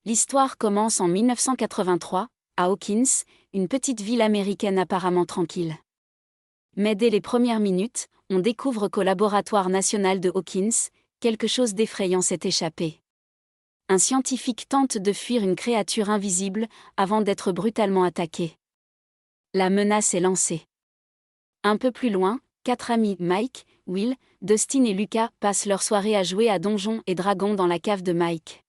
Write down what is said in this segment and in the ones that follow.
L'histoire commence en 1983, à Hawkins, une petite ville américaine apparemment tranquille. Mais dès les premières minutes, on découvre qu'au laboratoire national de Hawkins, quelque chose d'effrayant s'est échappé. Un scientifique tente de fuir une créature invisible avant d'être brutalement attaqué. La menace est lancée. Un peu plus loin, 4 amis, Mike, Will, Dustin et Lucas, passent leur soirée à jouer à Donjons et Dragons dans la cave de Mike.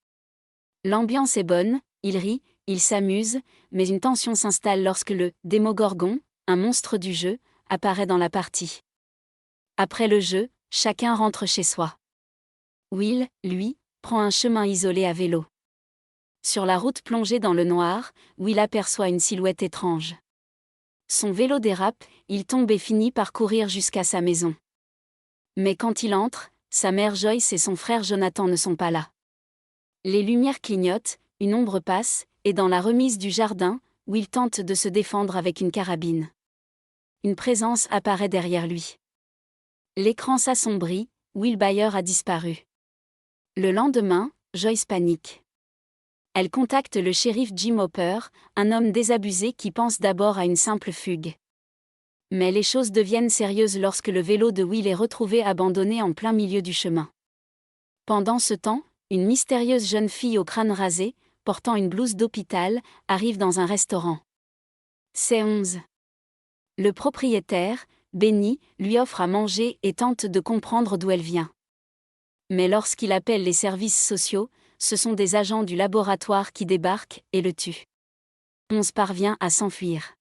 L'ambiance est bonne, ils rient, ils s'amusent, mais une tension s'installe lorsque le Démogorgon, un monstre du jeu, apparaît dans la partie. Après le jeu, chacun rentre chez soi. Will, lui, prend un chemin isolé à vélo. Sur la route plongée dans le noir, Will aperçoit une silhouette étrange. Son vélo dérape, il tombe et finit par courir jusqu'à sa maison. Mais quand il entre, sa mère Joyce et son frère Jonathan ne sont pas là. Les lumières clignotent, une ombre passe, et dans la remise du jardin, Will tente de se défendre avec une carabine. Une présence apparaît derrière lui. L'écran s'assombrit, Will Byers a disparu. Le lendemain, Joyce panique. Elle contacte le shérif Jim Hopper, un homme désabusé qui pense d'abord à une simple fugue. Mais les choses deviennent sérieuses lorsque le vélo de Will est retrouvé abandonné en plein milieu du chemin. Pendant ce temps, une mystérieuse jeune fille au crâne rasé, portant une blouse d'hôpital, arrive dans un restaurant. C'est 11. Le propriétaire, Benny, lui offre à manger et tente de comprendre d'où elle vient. Mais lorsqu'il appelle les services sociaux, ce sont des agents du laboratoire qui débarquent et le tuent. 11 parvient à s'enfuir.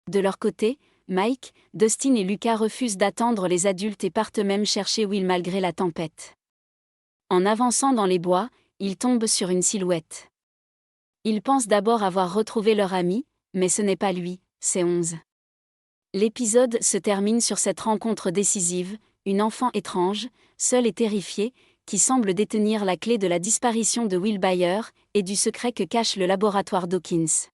De leur côté, Mike, Dustin et Lucas refusent d'attendre les adultes et partent même chercher Will malgré la tempête. En avançant dans les bois, ils tombent sur une silhouette. Ils pensent d'abord avoir retrouvé leur ami, mais ce n'est pas lui, c'est 11. L'épisode se termine sur cette rencontre décisive, une enfant étrange, seule et terrifiée, qui semble détenir la clé de la disparition de Will Byers et du secret que cache le laboratoire Dawkins.